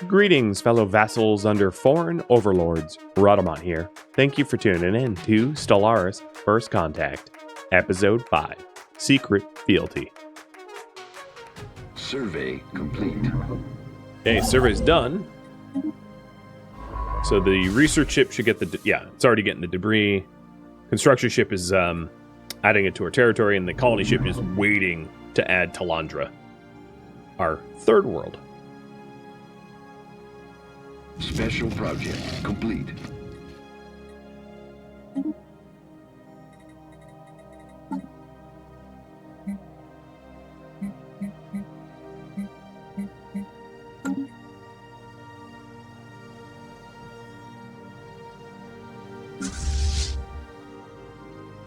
Greetings, fellow vassals under foreign overlords. Rhadamant here. Thank you for tuning in to Stellaris First Contact, Episode 5, Secret Fealty. Survey complete. Okay, survey's done. So the research ship should get it's already getting the debris. Construction ship is adding it to our territory, and the colony ship is waiting to add Talandra, our third world. Special project complete.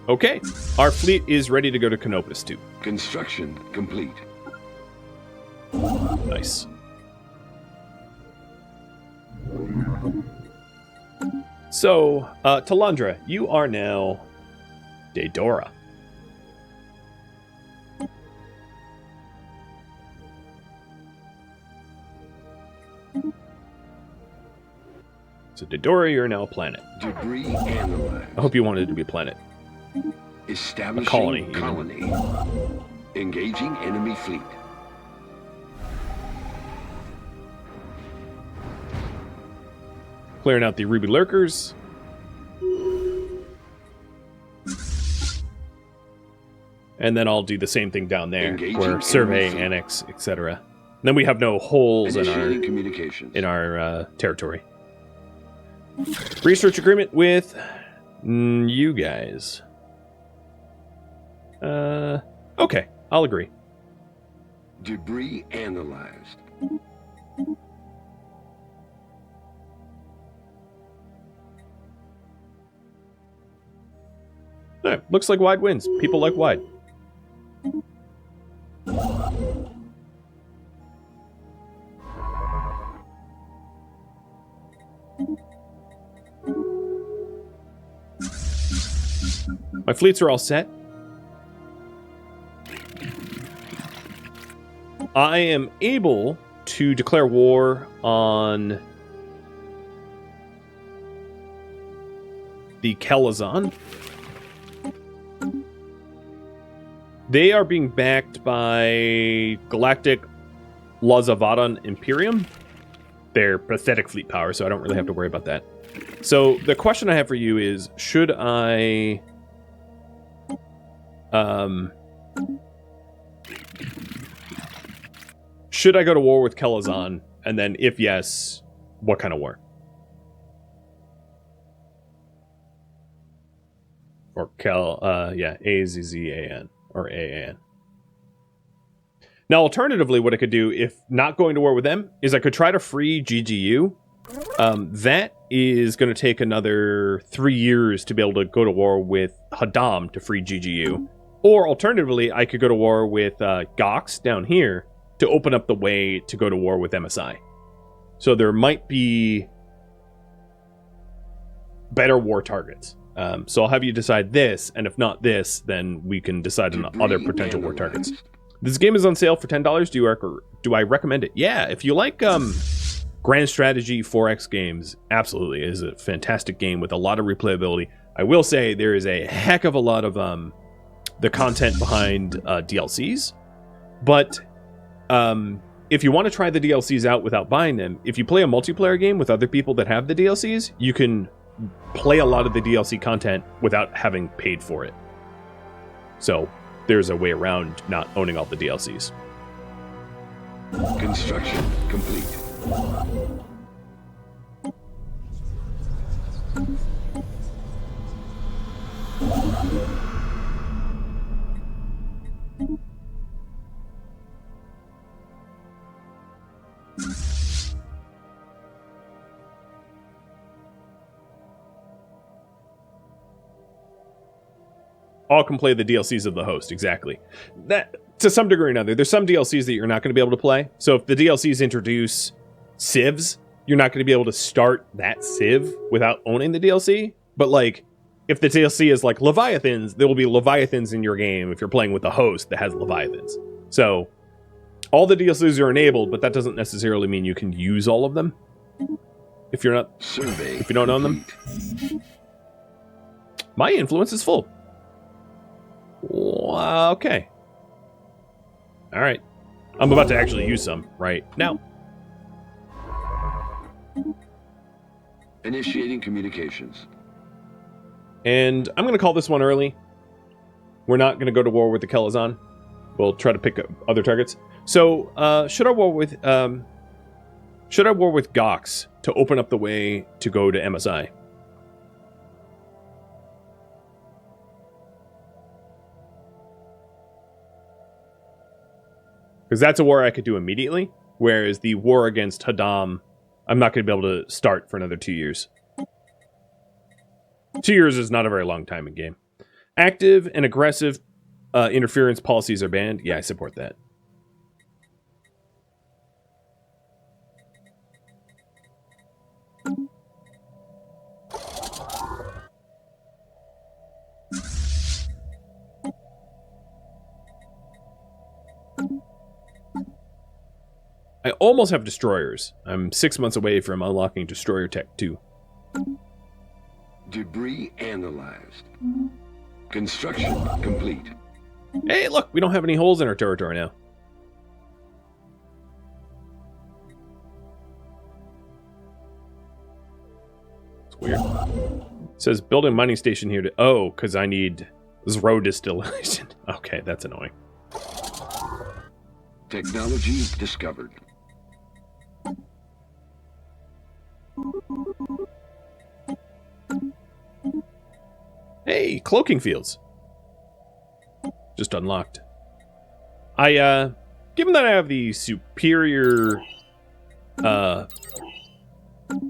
Okay, our fleet is ready to go to Canopus too. Construction complete. Nice. So, Talandra, you are now Daedora. So, Daedora, you're now a planet. Debris analyzed. I hope you wanted it to be a planet. Establishing colony. Engaging enemy fleet. Clearing out the Ruby Lurkers. And then I'll do the same thing down there, where survey, annex, etc. Then we have no holes in our territory. Research agreement with you guys. Okay, I'll agree. Debris analyzed. No, looks like wide wins. People like wide. My fleets are all set. I am able to declare war on the Kelazon. They are being backed by Galactic Lazavadan Imperium. They're pathetic fleet power, so I don't really have to worry about that. So the question I have for you is, should I go to war with Kelazon? And then if yes, what kind of war? Or AZZAN. Or AAN. Now, alternatively, what I could do, if not going to war with them, is I could try to free GGU. That is going to take another 3 years to be able to go to war with Hadam to free GGU. Or alternatively, I could go to war with Gox down here to open up the way to go to war with MSI. So there might be better war targets. So I'll have you decide this, and if not this, then we can decide on other potential war targets. This game is on sale for $10. Do I recommend it? Yeah, if you like grand strategy 4X games, absolutely. It is a fantastic game with a lot of replayability. I will say there is a heck of a lot of the content behind DLCs, but if you want to try the DLCs out without buying them, if you play a multiplayer game with other people that have the DLCs, you can play a lot of the DLC content without having paid for it. So there's a way around not owning all the DLCs. Construction complete. All can play the DLCs of the host, exactly. That, to some degree or another, there's some DLCs that you're not going to be able to play. So if the DLCs introduce civs, you're not going to be able to start that civ without owning the DLC. But like, if the DLC is like Leviathans, there will be Leviathans in your game if you're playing with a host that has Leviathans. So All the DLCs are enabled, but that doesn't necessarily mean you can use all of them. If you're not, if you don't own them. My influence is full. Okay. All right. I'm about to actually use some right now. Initiating communications. And I'm going to call this one early. We're not going to go to war with the Kelazon. We'll try to pick up other targets. So, should I war with Gox to open up the way to go to MSI? Because that's a war I could do immediately, whereas the war against Hadam, I'm not going to be able to start for another 2 years. 2 years is not a very long time in game. Active and aggressive interference policies are banned. Yeah, I support that. I almost have destroyers. I'm 6 months away from unlocking destroyer tech 2. Debris analyzed. Construction complete. Hey, look, we don't have any holes in our territory now. It's weird. It says building mining station here to... Oh, because I need Zrow distillation. Okay, that's annoying. Technology discovered. Hey, cloaking fields. Just unlocked. Given that I have the superior,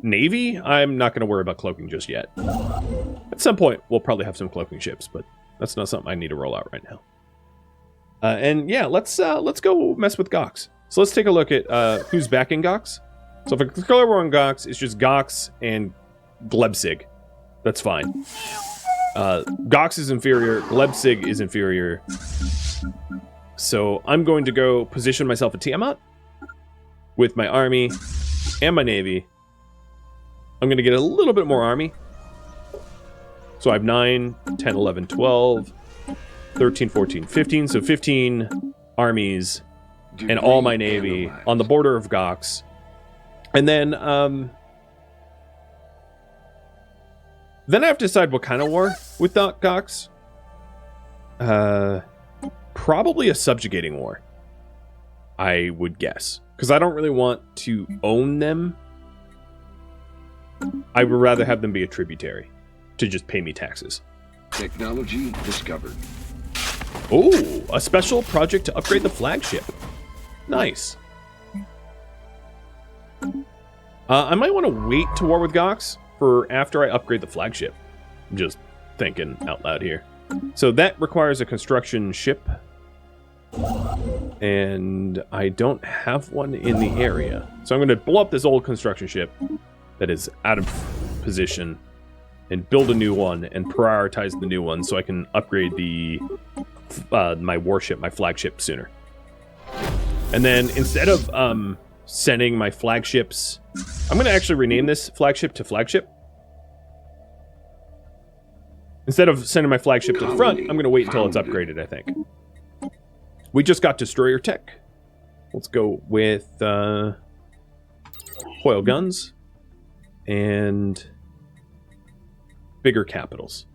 navy, I'm not going to worry about cloaking just yet. At some point, we'll probably have some cloaking ships, but that's not something I need to roll out right now. And yeah, let's go mess with Gox. So let's take a look at, who's backing Gox. So if I declare war on Gox, it's just Gox and Glebsig. That's fine. Gox is inferior, Glebsig is inferior. So I'm going to go position myself at Tiamat with my army and my navy. I'm going to get a little bit more army. So I have 9, 10, 11, 12, 13, 14, 15. So 15 armies and all my navy on the border of Gox. And then I have to decide what kind of war with Gox. Probably a subjugating war, I would guess. Because I don't really want to own them. I would rather have them be a tributary to just pay me taxes. Technology discovered. Oh, a special project to upgrade the flagship. Nice. I might want to wait to war with Gox for after I upgrade the flagship. I'm just thinking out loud here. So that requires a construction ship. And I don't have one in the area. So I'm going to blow up this old construction ship that is out of position and build a new one and prioritize the new one so I can upgrade the my warship, my flagship sooner. And then instead of sending my flagships, I'm going to actually rename this flagship to flagship. Instead of sending my flagship to the front, I'm going to wait until it's upgraded, I think. We just got destroyer tech. Let's go with foil guns and bigger capitals.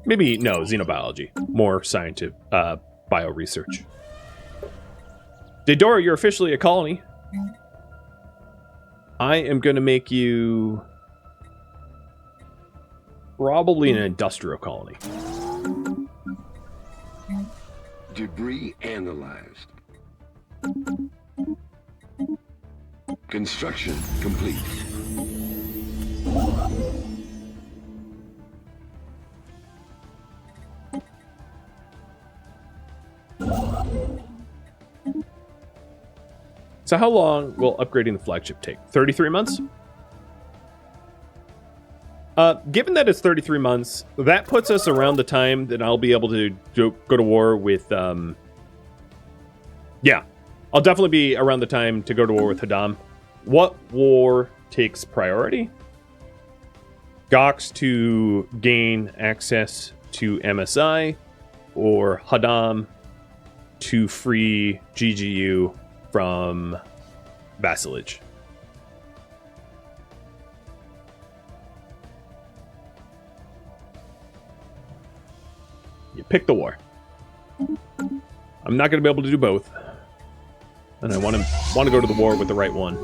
Maybe, no, xenobiology. More scientific, bio research. Daedora, you're officially a colony. I am going to make you probably an industrial colony. Debris analyzed. Construction complete. So how long will upgrading the flagship take? 33 months? Given that it's 33 months, that puts us around the time that I'll be able to go to war with, yeah, I'll definitely be around the time to go to war with Rhadamant. What war takes priority? Gox to gain access to MSI, or Rhadamant to free GGU from vassalage? You pick the war. I'm not going to be able to do both, and I want to go to the war with the right one.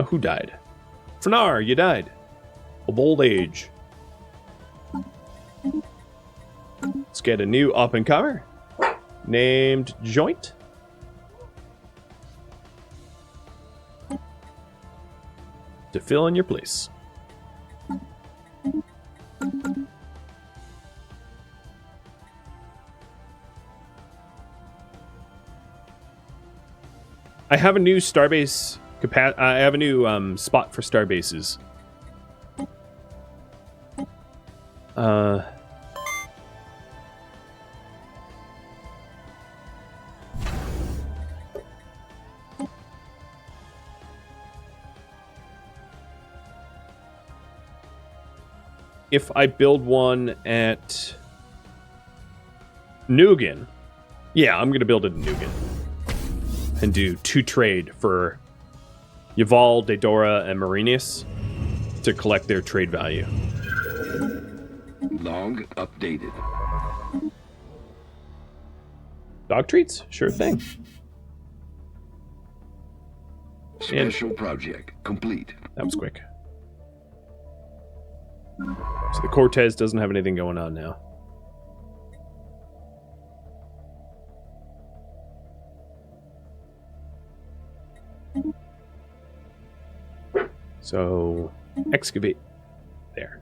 Who died? Fnar, you died. Of old age. Let's get a new up-and-comer named Joint. To fill in your place. I have a new starbase I have a new spot for starbases. If I build one at Nugan, yeah, I'm going to build it in Nugan and do 2 trade for Yaval, Daedora, and Marinius to collect their trade value. Log updated. Dog treats? Sure thing. Special project complete. That was quick. So the Cortez doesn't have anything going on now. So, excavate there.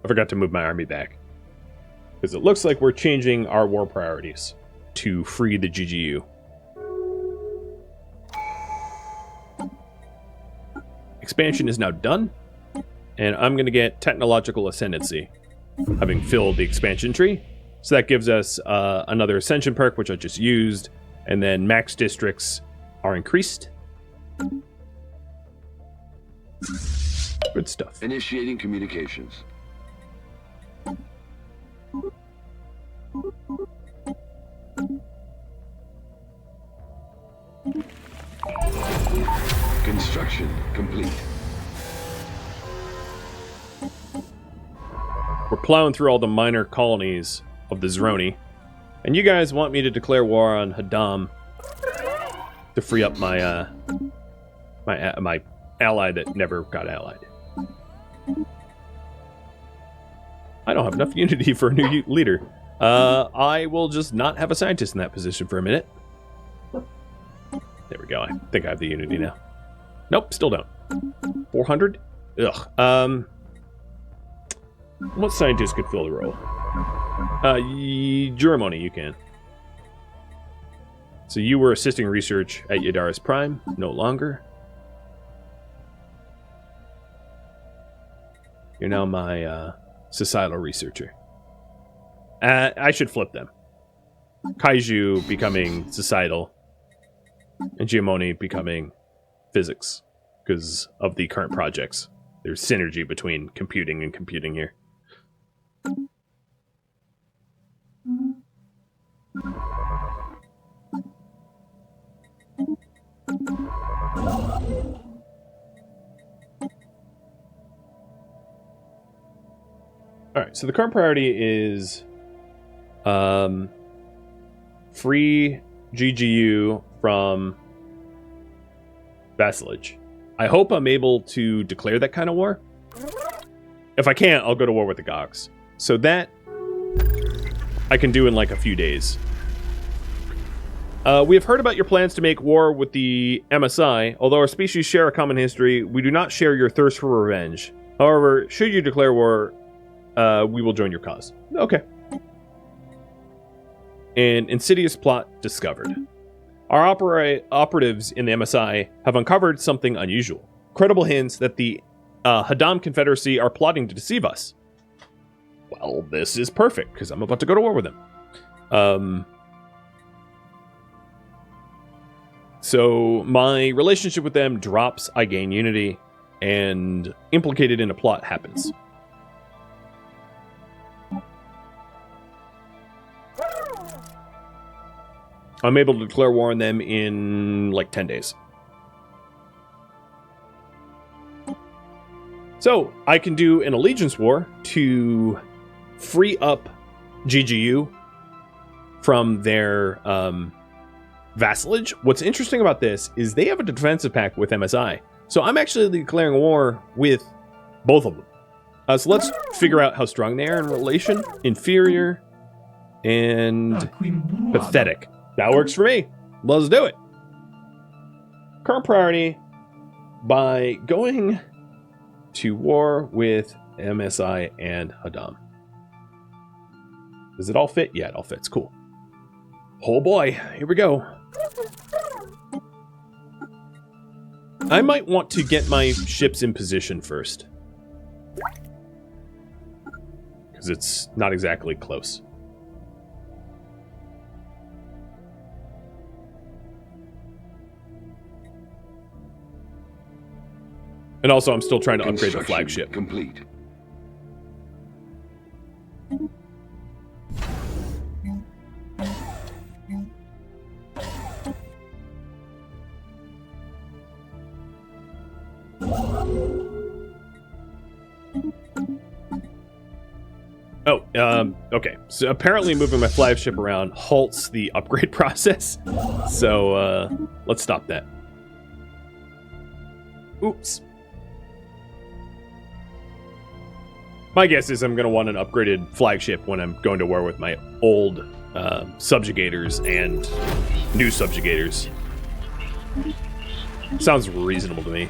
I forgot to move my army back, because it looks like we're changing our war priorities to free the GGU. Expansion is now done, and I'm going to get technological ascendancy, having filled the expansion tree. So that gives us another ascension perk, which I just used, and then max districts are increased. Good stuff. Initiating communications. Construction complete. We're plowing through all the minor colonies of the Zroni, and you guys want me to declare war on Rhadamant to free up my my ally that never got allied. I don't have enough unity for a new leader. I will just not have a scientist in that position for a minute. There we go. I think I have the unity now. Nope, still don't. 400? Ugh. What scientist could fill the role? Germany, you can. So you were assisting research at Yadaris Prime, no longer. You're now my societal researcher. I should flip them. Kaiju becoming societal, and Giamoni becoming physics, because of the current projects. There's synergy between computing and computing here. Alright, so the current priority is free GGU from vassalage. I hope I'm able to declare that kind of war. If I can't, I'll go to war with the Gox. So that I can do in like a few days. We have heard about your plans to make war with the MSI. Although our species share a common history, we do not share your thirst for revenge. However, should you declare war, we will join your cause. Okay. An insidious plot discovered. Our operatives in the MSI have uncovered something unusual. Credible hints that the Rhadamant Confederacy are plotting to deceive us. Well, this is perfect, because I'm about to go to war with them. So my relationship with them drops, I gain unity, and implicated in a plot happens. I'm able to declare war on them in like 10 days. So I can do an allegiance war to free up GGU from their vassalage. What's interesting about this is they have a defensive pact with MSI. So I'm actually declaring war with both of them. So let's figure out how strong they are in relation. Inferior and pathetic. That works for me. Let's do it. Current priority, by going to war with MSI and Rhadamant. Does it all fit? Yeah, it all fits. Cool. Oh boy, here we go. I might want to get my ships in position first. Because it's not exactly close. And also, I'm still trying to upgrade the flagship. Complete. Oh, okay. So apparently moving my flagship around halts the upgrade process. So, let's stop that. Oops. My guess is I'm going to want an upgraded flagship when I'm going to war with my old subjugators and new subjugators. Sounds reasonable to me.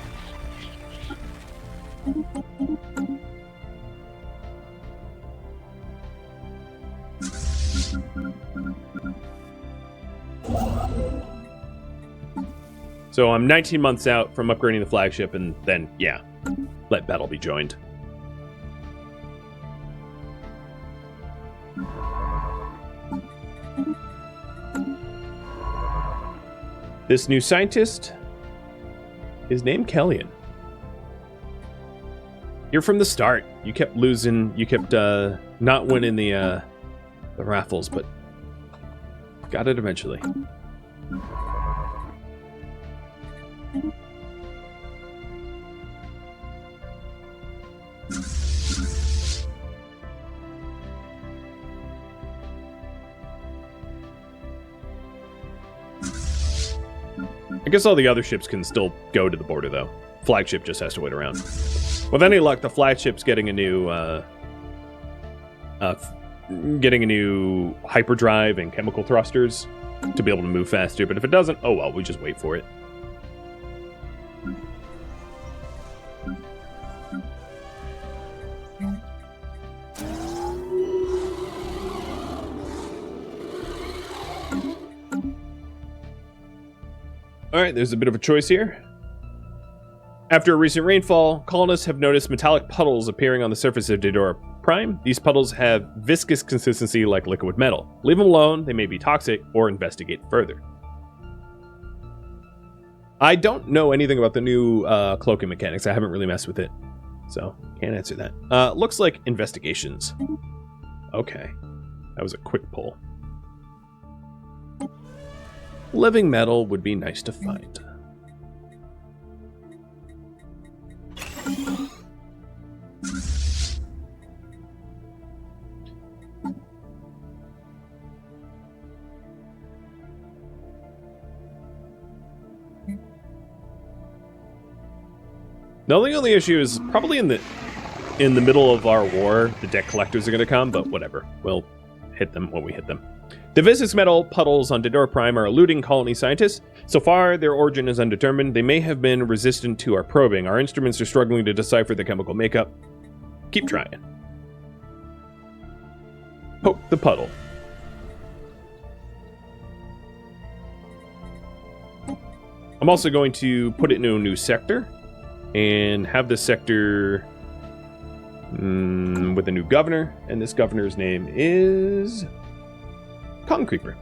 So I'm 19 months out from upgrading the flagship, and then, yeah, let battle be joined. This new scientist is named Kellyan. You're from the start. You kept losing. You kept not winning the raffles, but got it eventually. I guess all the other ships can still go to the border, though. Flagship just has to wait around. With any luck, the flagship's getting a new hyperdrive and chemical thrusters to be able to move faster. But if it doesn't, oh well, we just wait for it. Alright, there's a bit of a choice here. After a recent rainfall, colonists have noticed metallic puddles appearing on the surface of Dodora Prime. These puddles have viscous consistency like liquid metal. Leave them alone, they may be toxic, or investigate further. I don't know anything about the new cloaking mechanics. I haven't really messed with it, so can't answer that. Looks like investigations. Okay, that was a quick pull. Living metal would be nice to find. The only issue is probably in the middle of our war, the debt collectors are going to come, but whatever. We'll hit them when we hit them. The viscous metal puddles on Dodora Prime are eluding colony scientists. So far, their origin is undetermined. They may have been resistant to our probing. Our instruments are struggling to decipher the chemical makeup. Keep trying. Poke the puddle. I'm also going to put it into a new sector and have this sector with a new governor, and this governor's name is Cotton Creeper.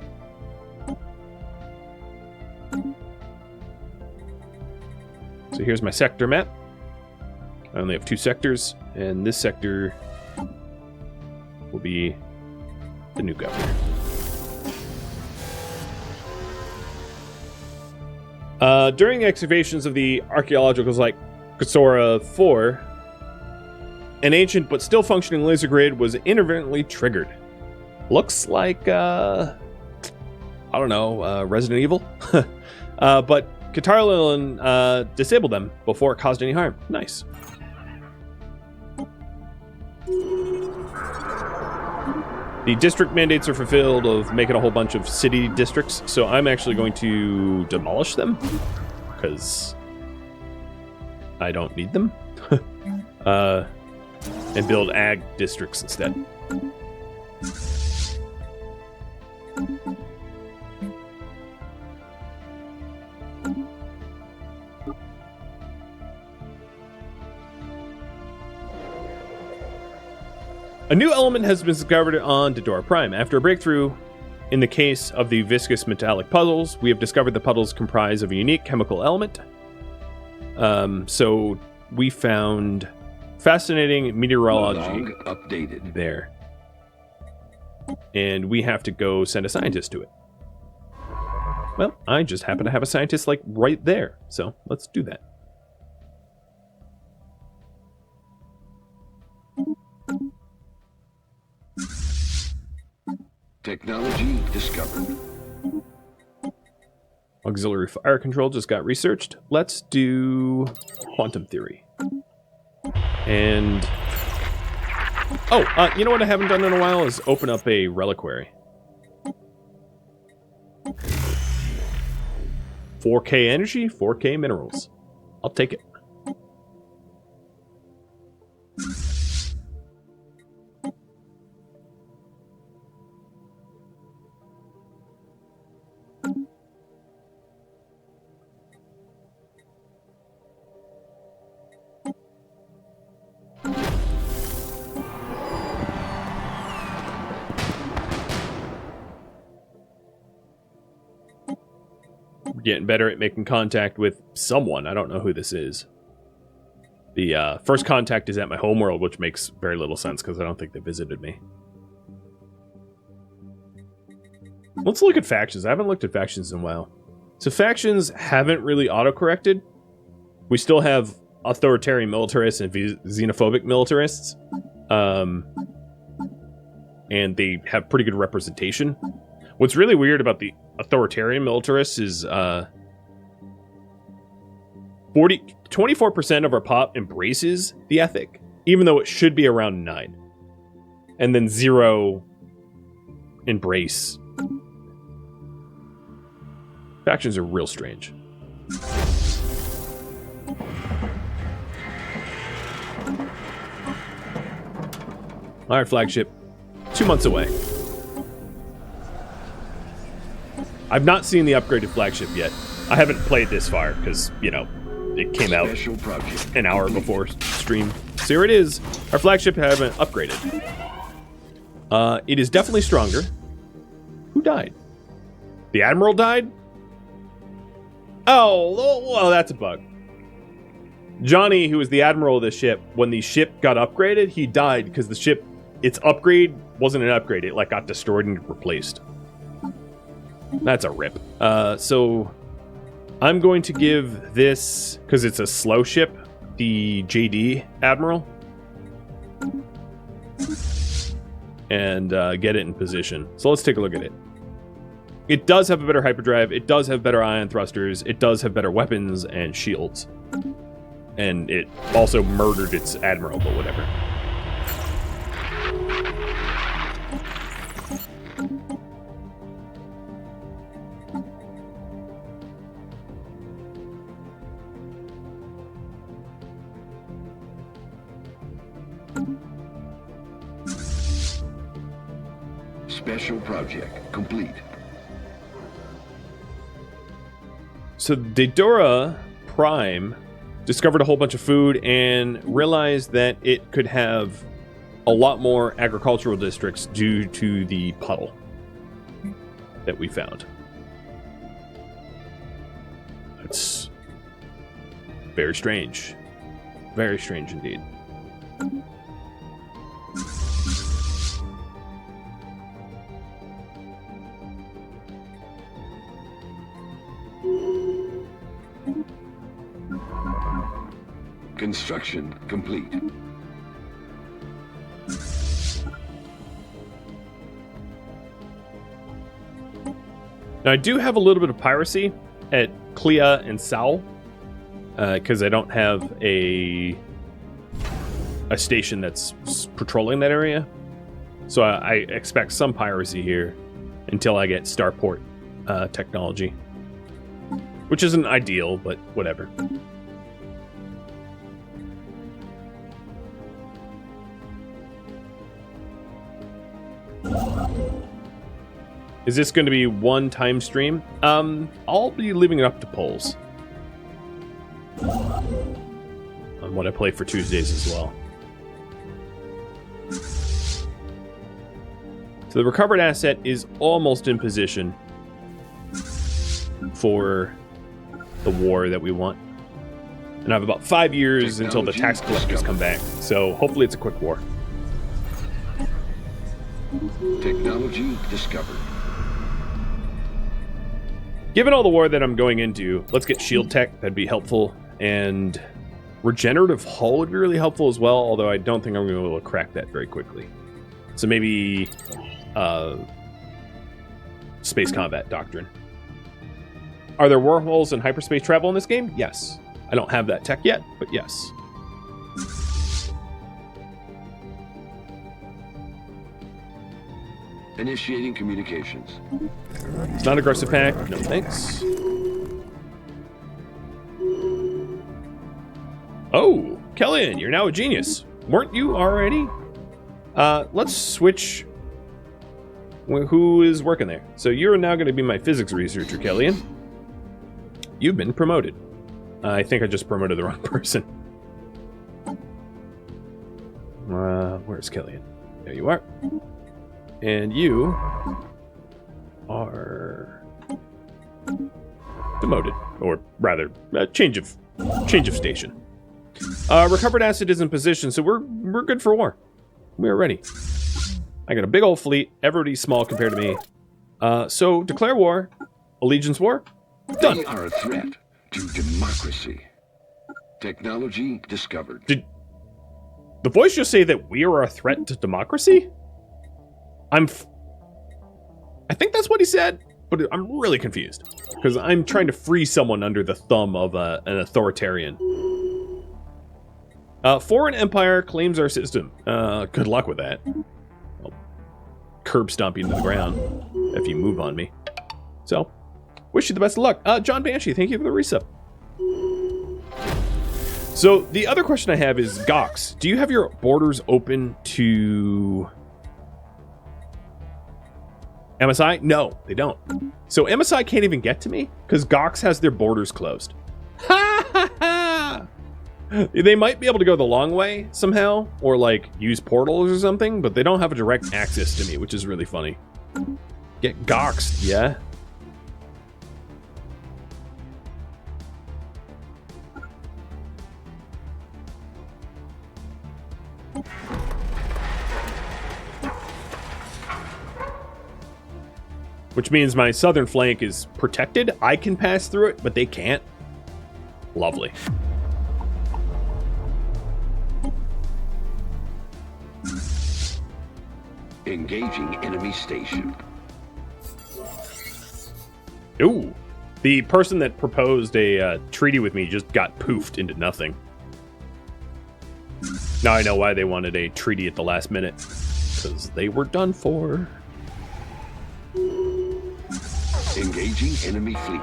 So here's my sector map. I only have 2 sectors, and this sector will be the new governor. During excavations of the archaeological site Kasora 4, an ancient but still functioning laser grid was inadvertently triggered. Looks like, I don't know, Resident Evil? But Katarlan disabled them before it caused any harm. Nice. The district mandates are fulfilled of making a whole bunch of city districts, so I'm actually going to demolish them, because I don't need them. And build ag districts instead. A new element has been discovered on Dodora Prime. After a breakthrough in the case of the viscous metallic puzzles, we have discovered the puzzles comprise of a unique chemical element. So we found fascinating meteorology updated there. And we have to go send a scientist to it. Well, I just happen to have a scientist like right there. So let's do that. Technology discovered. Auxiliary fire control just got researched. Let's do quantum theory. And you know what I haven't done in a while is open up a reliquary. 4K energy, 4K minerals. I'll take it. Getting better at making contact with someone. I don't know who this is. The first contact is at my homeworld, which makes very little sense because I don't think they visited me. Let's look at factions. I haven't looked at factions in a while. So factions haven't really auto-corrected. We still have authoritarian militarists and xenophobic militarists. And they have pretty good representation. What's really weird about the authoritarian militarists is 24% of our pop embraces the ethic, even though it should be around 9. And then 0 embrace. Factions are real strange. Alright, flagship. 2 months away. I've not seen the upgraded flagship yet. I haven't played this far because, you know, it came out an hour before stream. So here it is. Our flagship haven't upgraded. It is definitely stronger. Who died? The Admiral died? Oh, well, that's a bug. Johnny, who was the Admiral of the ship, when the ship got upgraded, he died because the ship, its upgrade wasn't an upgrade. It, like, got destroyed and replaced. That's a rip. So I'm going to give this, because it's a slow ship, the JD Admiral. And get it in position. So let's take a look at it. It does have a better hyperdrive. It does have better ion thrusters. It does have better weapons and shields. And it also murdered its Admiral, but whatever. . Special project complete. So Daedora Prime discovered a whole bunch of food and realized that it could have a lot more agricultural districts due to the puddle that we found. It's very strange. Very strange indeed. Construction complete. Now I do have a little bit of piracy at Clea and Sal, because I don't have a station that's patrolling that area. So I expect some piracy here until I get starport technology, which isn't ideal, but whatever. Is this going to be one time stream? I'll be leaving it up to polls on what I play for Tuesdays as well. So the recovered asset is almost in position for the war that we want. And I have about 5 years until the tax collectors come back. So hopefully it's a quick war. Technology discovered. Given all the war that I'm going into, let's get shield tech. That'd be helpful. And regenerative hull would be really helpful as well, although I don't think I'm going to be able to crack that very quickly. So maybe space combat doctrine. Are there wormholes and hyperspace travel in this game? Yes. I don't have that tech yet, but yes. Initiating communications. It's not aggressive pack. No thanks. Oh, Kellyan, you're now a genius. Weren't you already? Let's switch. Who is working there? So you're now going to be my physics researcher, Kellyan. You've been promoted. I think I just promoted the wrong person. Where's Kellyan? There you are. And you are demoted, or rather, change of station. Recovered asset is in position, so we're good for war. We are ready. I got a big old fleet. Everybody's small compared to me. So declare war, allegiance war. Done. They are a threat to democracy. Technology discovered. Did the voice just say that we are a threat to democracy? I think that's what he said, but I'm really confused because I'm trying to free someone under the thumb of an authoritarian. Foreign empire claims our system. Good luck with that. I'll curb stomp you into the ground if you move on me. So, wish you the best of luck. John Banshee, thank you for the resub. So, the other question I have is, Gox, do you have your borders open to MSI? No, they don't. So MSI can't even get to me because Gox has their borders closed. Ha ha ha! They might be able to go the long way somehow, or like use portals or something, but they don't have a direct access to me, which is really funny. Get Goxed, yeah? Which means my southern flank is protected. I can pass through it, but they can't. Lovely. Engaging enemy station. Ooh. The person that proposed a treaty with me just got poofed into nothing. Now I know why they wanted a treaty at the last minute. Because they were done for. Engaging enemy fleet.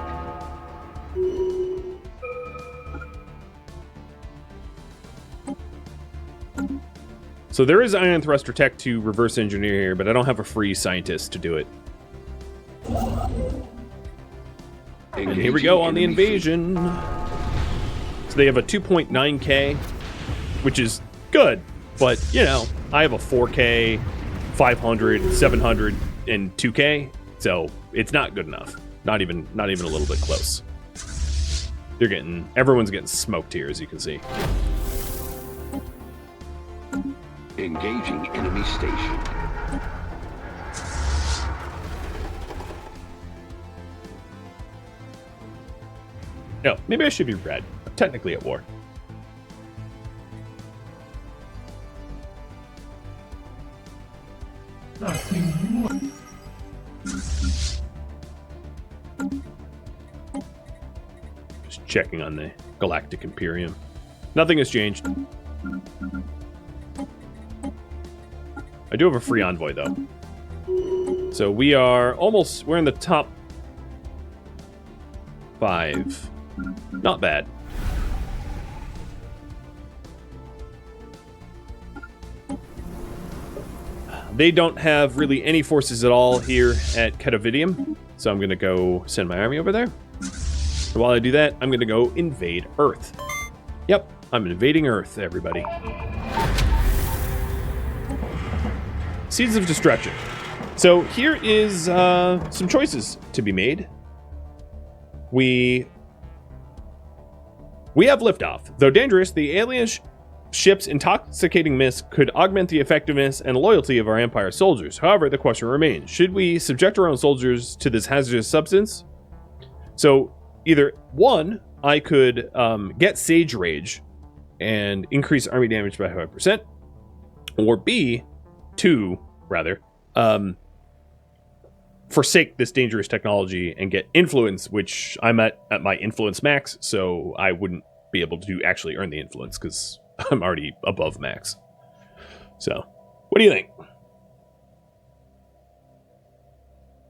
So there is ion thruster tech to reverse engineer here, but I don't have a free scientist to do it. And here we go on the invasion. So they have a 2.9K, which is good, but, you know, I have a 4K, 500, 700, and 2K, so it's not good enough. Not even a little bit close. Everyone's getting smoked here, as you can see. Engaging enemy station. No, maybe I should be red. I'm technically at war. Just checking on the Galactic Imperium. Nothing has changed. I do have a free envoy, though. So we're in the top 5. Not bad. They don't have really any forces at all here at Ketavidium, so I'm going to go send my army over there. So while I do that, I'm going to go invade Earth. Yep, I'm invading Earth, everybody. Seeds of Destruction. So here is some choices to be made. We have liftoff. Though dangerous, the alien ship's intoxicating mist could augment the effectiveness and loyalty of our Empire soldiers. However, the question remains, should we subject our own soldiers to this hazardous substance? So either one, I could get Sage Rage and increase army damage by 5%, or B, two, rather, forsake this dangerous technology and get influence, which I'm at my influence max, so I wouldn't be able to actually earn the influence because I'm already above max. So, what do you think?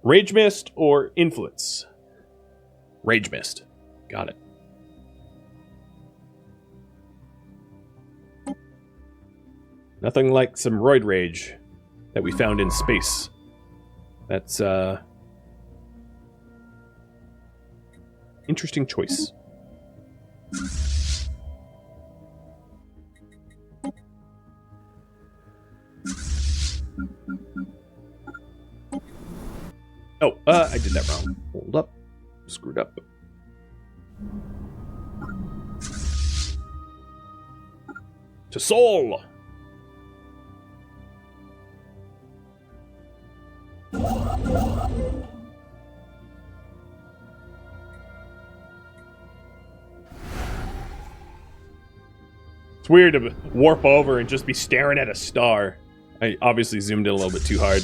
Rage Mist or influence? Rage Mist. Got it. Nothing like some roid rage that we found in space. That's interesting choice. Oh, I did that wrong. Hold up. Screwed up. To Seoul! It's weird to warp over and just be staring at a star. I obviously zoomed in a little bit too hard.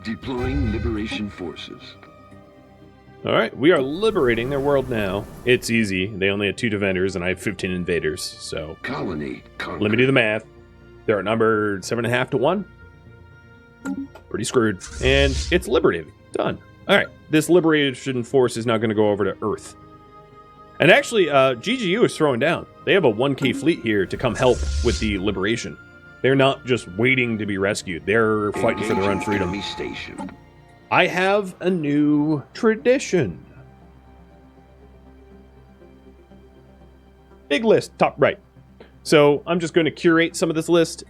Deploying liberation forces. Alright, we are liberating their world now. It's easy. They only had 2 defenders and I have 15 invaders, so... Colony conquered. Let me do the math. They're outnumbered 7.5 to 1. Pretty screwed. And it's liberated. Done. Alright, this liberation force is now going to go over to Earth. And actually, GGU is throwing down. They have a 1K fleet here to come help with the liberation. They're not just waiting to be rescued. They're fighting for their own freedom. Enemy station. I have a new tradition. Big list, top right. So I'm just going to curate some of this list.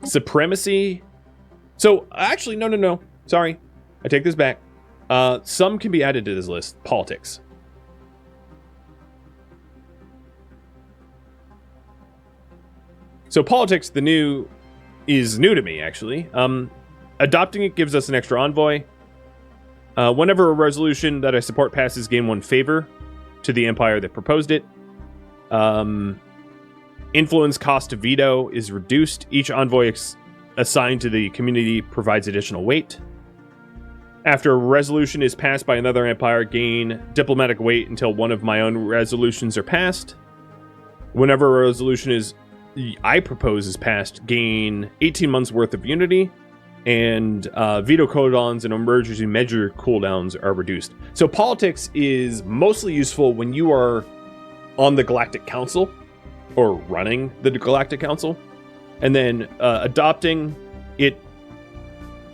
Supremacy. So actually, no. Sorry. I take this back. Some can be added to this list. Politics. So politics, is new to me, actually. Adopting it gives us an extra envoy. Whenever a resolution that I support passes, gain 1 favor to the empire that proposed it. Influence cost to veto is reduced. Each envoy assigned to the community provides additional weight. After a resolution is passed by another empire, gain diplomatic weight until one of my own resolutions are passed. Whenever a resolution I propose is passed, gain 18 months worth of unity. and veto cooldowns and emergency measure cooldowns are reduced. So politics is mostly useful when you are on the Galactic Council or running the Galactic Council, and then adopting it.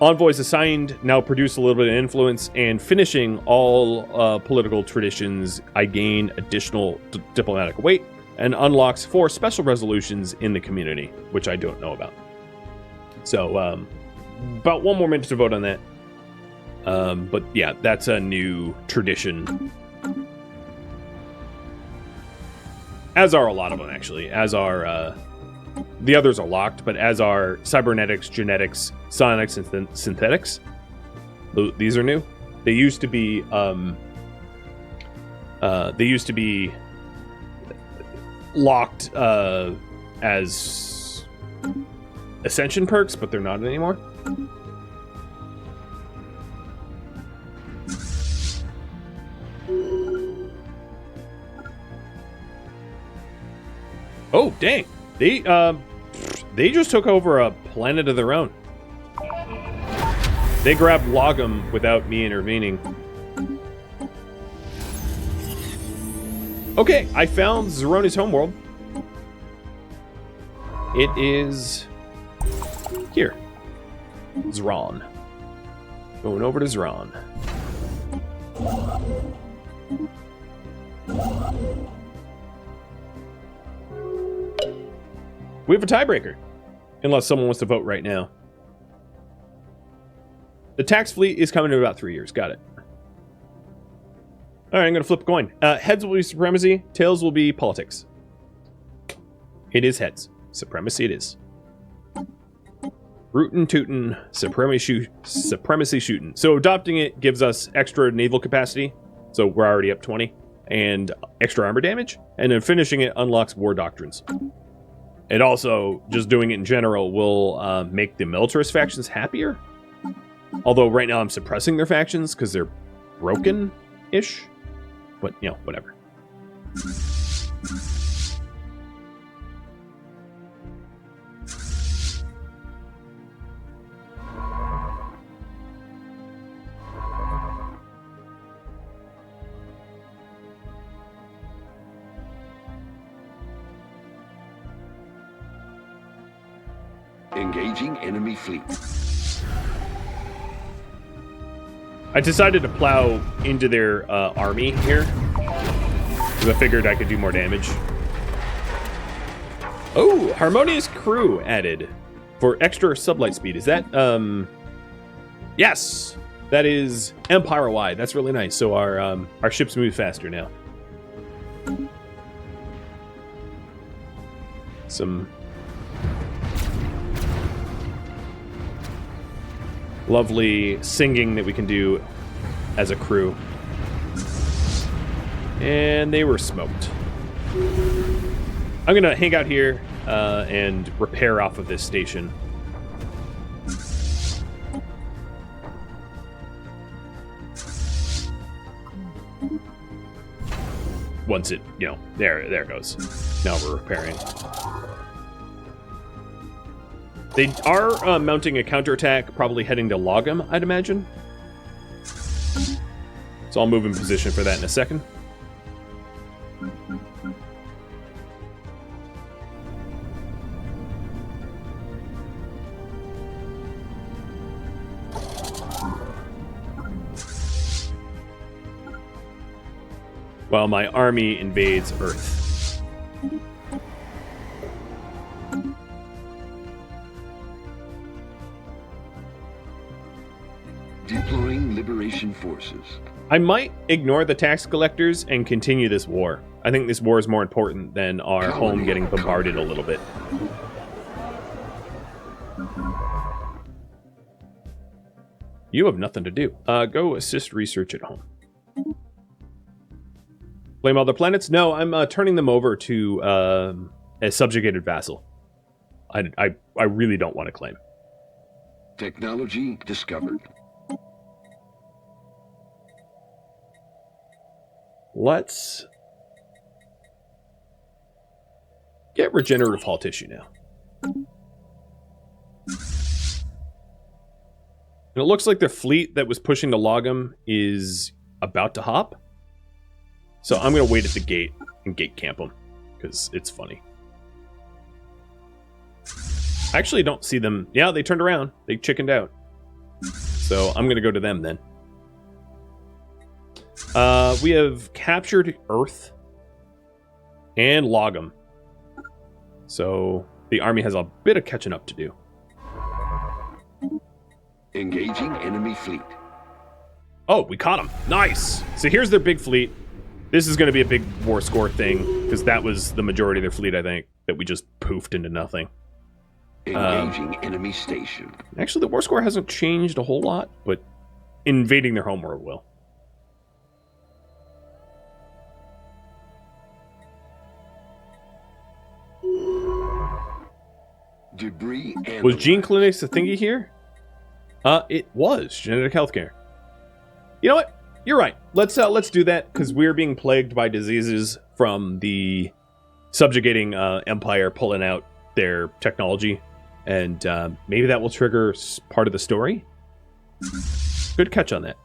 Envoys assigned now produce a little bit of influence, and finishing all political traditions, I gain additional diplomatic weight and unlocks 4 special resolutions in the community, which I don't know about. So, about 1 more minute to vote on that. But yeah, that's a new tradition. As are a lot of them, actually. As are... the others are locked, but as are cybernetics, genetics, psionics, and synthetics. These are new. They used to be locked as ascension perks, but they're not anymore. Oh, dang. They just took over a planet of their own. They grabbed Logum without me intervening. Okay, I found Zeroni's homeworld. It is here. Zeron. Going over to Zeron. We have a tiebreaker, unless someone wants to vote right now. The tax fleet is coming in about 3 years. Got it. All right, I'm going to flip a coin. Heads will be supremacy. Tails will be politics. It is heads. Supremacy it is. Rootin' tootin', supremacy shootin'. So adopting it gives us extra naval capacity. So we're already up 20. And extra armor damage. And then finishing it unlocks war doctrines. It also, just doing it in general, will make the militarist factions happier. Although right now I'm suppressing their factions because they're broken-ish. But, you know, whatever. Engaging enemy fleet. I decided to plow into their army here, because I figured I could do more damage. Oh, Harmonious Crew added for extra sublight speed. Is that, yes, that is Empire-wide. That's really nice. So our ships move faster now. Some lovely singing that we can do as a crew. And they were smoked. I'm going to hang out here and repair off of this station. Once it, you know, there it goes. Now we're repairing. They are mounting a counterattack, probably heading to Logum, I'd imagine. So I'll move in position for that in a second. While my army invades Earth. Deploying liberation forces. I might ignore the tax collectors and continue this war. I think this war is more important than our home getting bombarded a little bit. You have nothing to do. Go assist research at home. Blame other planets? No, I'm turning them over to a subjugated vassal. I really don't want to claim. Technology discovered. Let's get regenerative hull tissue now. And it looks like the fleet that was pushing to log is about to hop. So I'm going to wait at the gate and gate camp them, because it's funny. I actually don't see them. Yeah, they turned around. They chickened out. So I'm going to go to them then. We have captured Earth and Logum. So the army has a bit of catching up to do. Engaging enemy fleet. Oh, we caught them. Nice. So here's their big fleet. This is going to be a big war score thing, because that was the majority of their fleet, I think, that we just poofed into nothing. Engaging enemy station. Actually, the war score hasn't changed a whole lot, but invading their homeworld will. Debris analyzed. Was Gene Clinics a thingy here? It was genetic healthcare. You know what? You're right. Let's do that, because we're being plagued by diseases from the subjugating empire pulling out their technology, and maybe that will trigger part of the story. Good catch on that.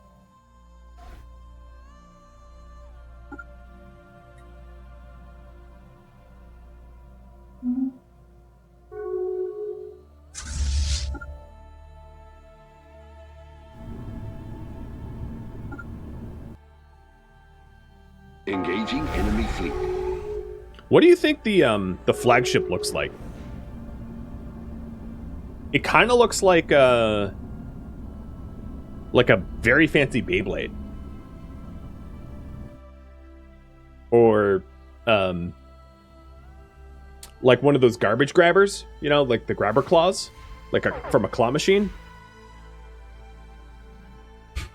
Engaging enemy fleet. What do you think the flagship looks like? It kind of looks like a very fancy Beyblade, or like one of those garbage grabbers, you know, like the grabber claws, from a claw machine.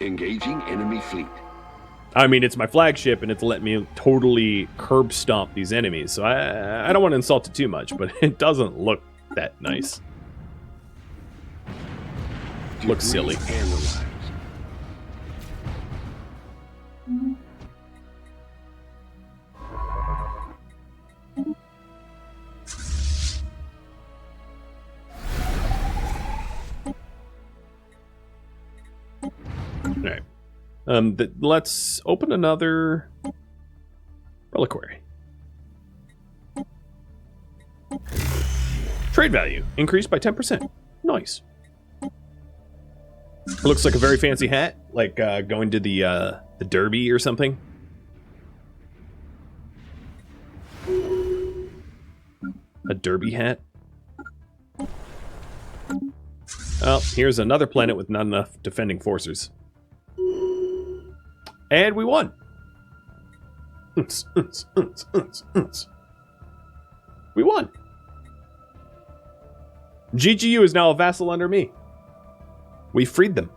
Engaging enemy fleet. I mean, it's my flagship, and it's letting me totally curb stomp these enemies. So I don't want to insult it too much, but it doesn't look that nice. Looks silly. Analyzed. All right. Let's open another reliquary. Trade value increased by 10%. Nice. It looks like a very fancy hat, like going to the Derby or something. A Derby hat. Oh, here's another planet with not enough defending forces. And we won. We won. GGU is now a vassal under me. We freed them.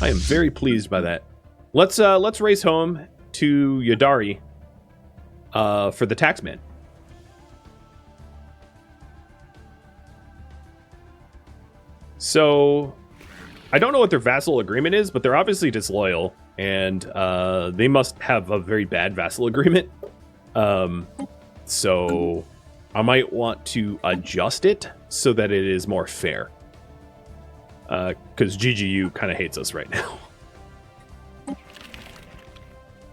I am very pleased by that. Let's race home to Yadari for the taxman. So, I don't know what their vassal agreement is, but they're obviously disloyal, and they must have a very bad vassal agreement. So, I might want to adjust it so that it is more fair. Because GGU kind of hates us right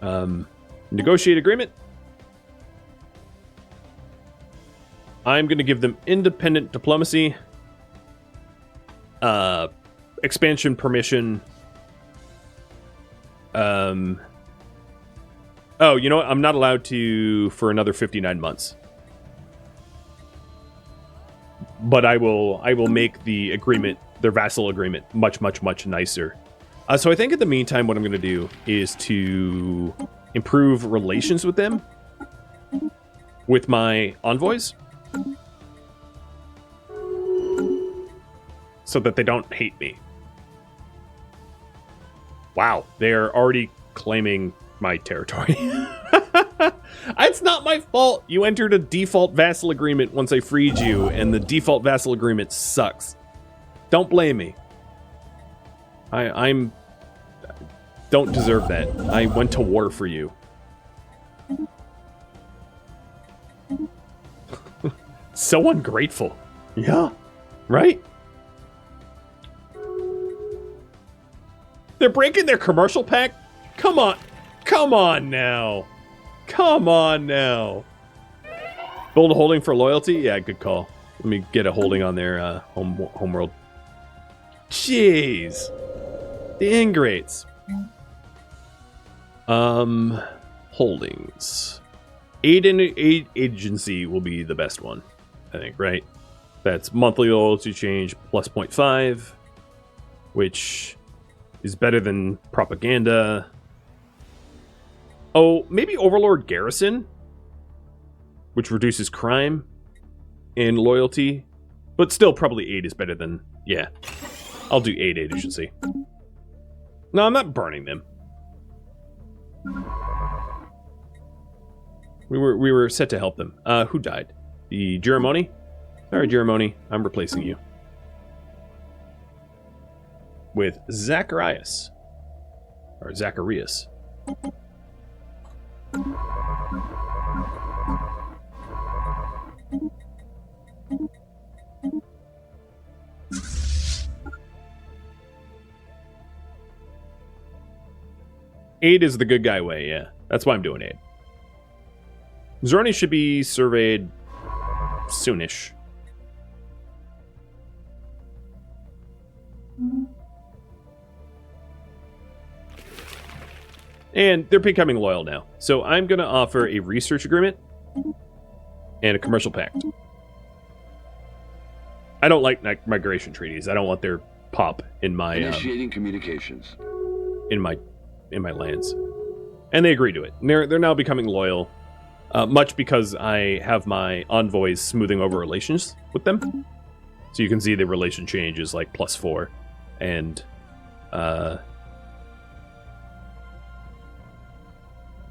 now. Negotiate agreement. I'm going to give them independent diplomacy. Expansion permission. Oh, you know what? I'm not allowed to for another 59 months. But I will make the agreement, their vassal agreement, much, much, much nicer. So I think in the meantime, what I'm going to do is to improve relations with them, with my envoys, so that they don't hate me. Wow, they're already claiming my territory. It's not my fault. You entered a default vassal agreement once I freed you, and the default vassal agreement sucks. Don't blame me. I'm don't deserve that. I went to war for you. So ungrateful. Yeah, right? They're breaking their commercial pact? Come on. Come on now. Come on now. Build a holding for loyalty? Yeah, good call. Let me get a holding on their homeworld. Jeez. The ingrates. Holdings. Aid agency will be the best one, I think, right? That's monthly loyalty change plus 0.5, which is better than propaganda. Oh, maybe Overlord Garrison, which reduces crime and loyalty, but still probably 8 is better than, yeah. I'll do 8 agency. No, I'm not burning them. We were set to help them. Who died? The Jeremoni? Alright, Jeremoni, I'm replacing you. With Zacharias. Or Zacharias. Aid is the good guy way, yeah. That's why I'm doing aid. Zorni should be surveyed soonish. And they're becoming loyal now. So I'm going to offer a research agreement and a commercial pact. I don't like migration treaties. I don't want their pop in my Initiating communications. in my lands. And they agree to it. And they're now becoming loyal. Much because I have my envoys smoothing over relations with them. So you can see the relation change is like +4. And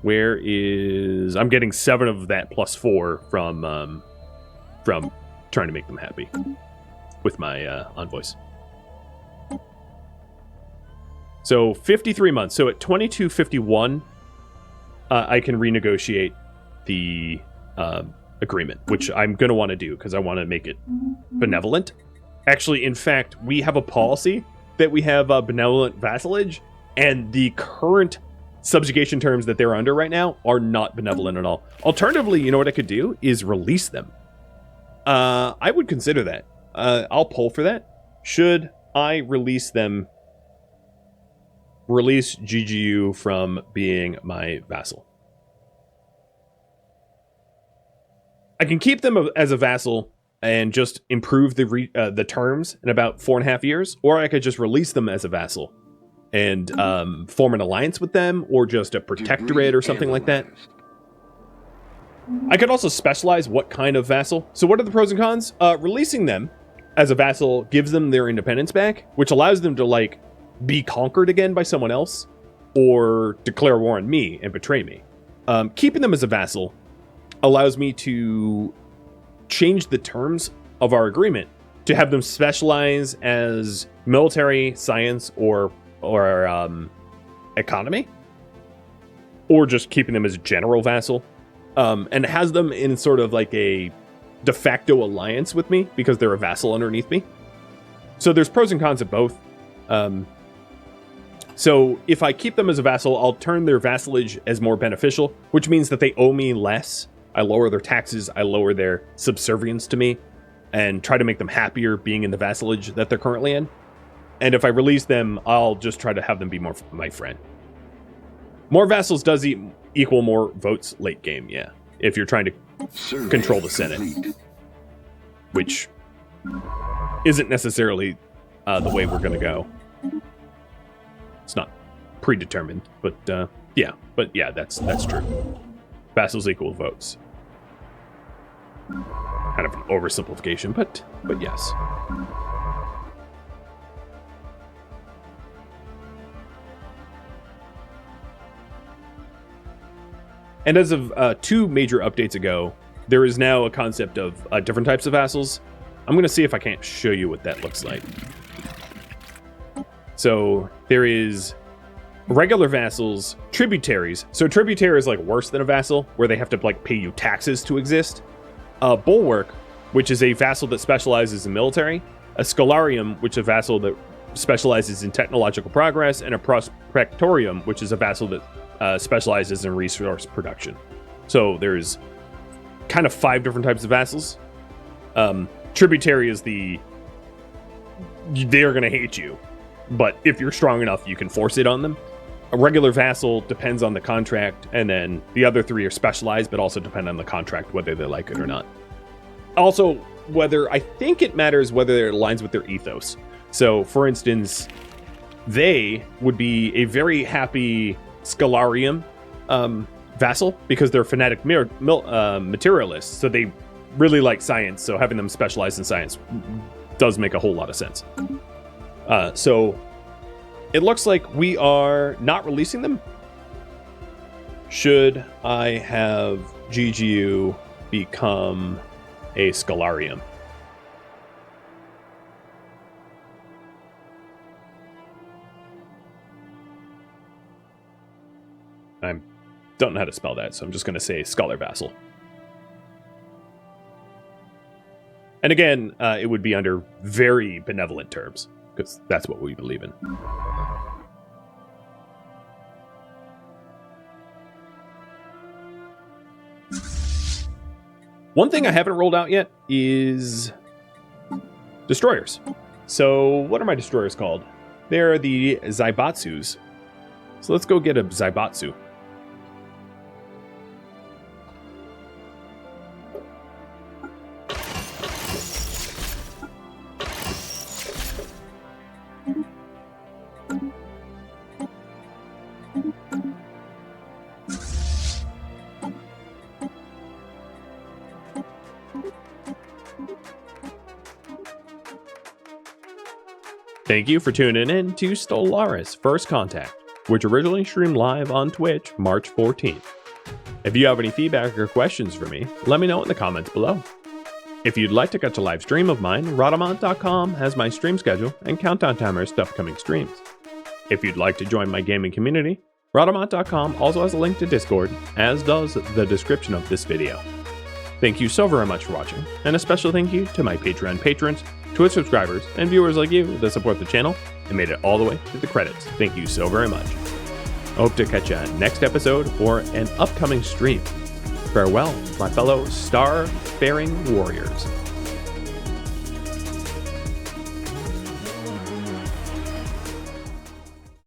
where is... I'm getting 7 of that +4 from trying to make them happy with my envoys. So 53 months. So at 2251, I can renegotiate the agreement, which I'm going to want to do because I want to make it benevolent. Actually, in fact, we have a policy that we have benevolent vassalage, and the current subjugation terms that they're under right now are not benevolent at all. Alternatively, you know what I could do is release them. I would consider that. I'll pull for that. Should I release them? Release GGU from being my vassal. I can keep them as a vassal and just improve the terms in about 4.5 years, or I could just release them as a vassal and form an alliance with them, or just a protectorate or something like that. I could also specialize what kind of vassal. So what are the pros and cons? Releasing them as a vassal gives them their independence back, which allows them to, like, be conquered again by someone else, or declare war on me and betray me. Keeping them as a vassal allows me to change the terms of our agreement to have them specialize as military, science, or economy, or just keeping them as a general vassal, and has them in sort of like a de facto alliance with me because they're a vassal underneath me. So there's pros and cons of both. So if I keep them as a vassal, I'll turn their vassalage as more beneficial, which means that they owe me less. I lower their taxes, I lower their subservience to me, and try to make them happier being in the vassalage that they're currently in. And if I release them, I'll just try to have them be more my friend. More vassals does equal more votes late game, yeah. If you're trying to control the Senate. Which isn't necessarily the way we're going to go. It's not predetermined, but yeah. But yeah, that's true. Vassals equal votes. Kind of an oversimplification, but yes. And as of 2 major updates ago, there is now a concept of different types of vassals. I'm going to see if I can't show you what that looks like. So there is regular vassals, tributaries. So tributary is like worse than a vassal, where they have to like pay you taxes to exist. Bulwark which is a vassal that specializes in military, a Scholarium, which is a vassal that specializes in technological progress, and a Prospectorium, which is a vassal that specializes in resource production. So there's kind of 5 different types of vassals. Tributary is they're going to hate you, but if you're strong enough, you can force it on them. A regular vassal depends on the contract, and then the other 3 are specialized, but also depend on the contract, whether they like it or not. Also, I think it matters whether it aligns with their ethos. So, for instance, they would be a very happy Scholarium vassal because they're fanatic materialists, so they really like science, so having them specialize in science does make a whole lot of sense. So it looks like we are not releasing them. Should I have GGU become a Scholarium? I don't know how to spell that, so I'm just going to say Scholar Vassal. And again, it would be under very benevolent terms, because that's what we believe in. One thing I haven't rolled out yet is destroyers. So what are my destroyers called? They're the Zaibatsus. So let's go get a Zaibatsu. Thank you for tuning in to Stellaris First Contact, which originally streamed live on Twitch March 14th. If you have any feedback or questions for me, let me know in the comments below. If you'd like to catch a live stream of mine, Rhadamant.com has my stream schedule and countdown timers to upcoming streams. If you'd like to join my gaming community, Rhadamant.com also has a link to Discord, as does the description of this video. Thank you so very much for watching, and a special thank you to my Patreon patrons, Twitch subscribers, and viewers like you that support the channel and made it all the way to the credits. Thank you so very much. I hope to catch you next episode or an upcoming stream. Farewell, my fellow star-faring warriors.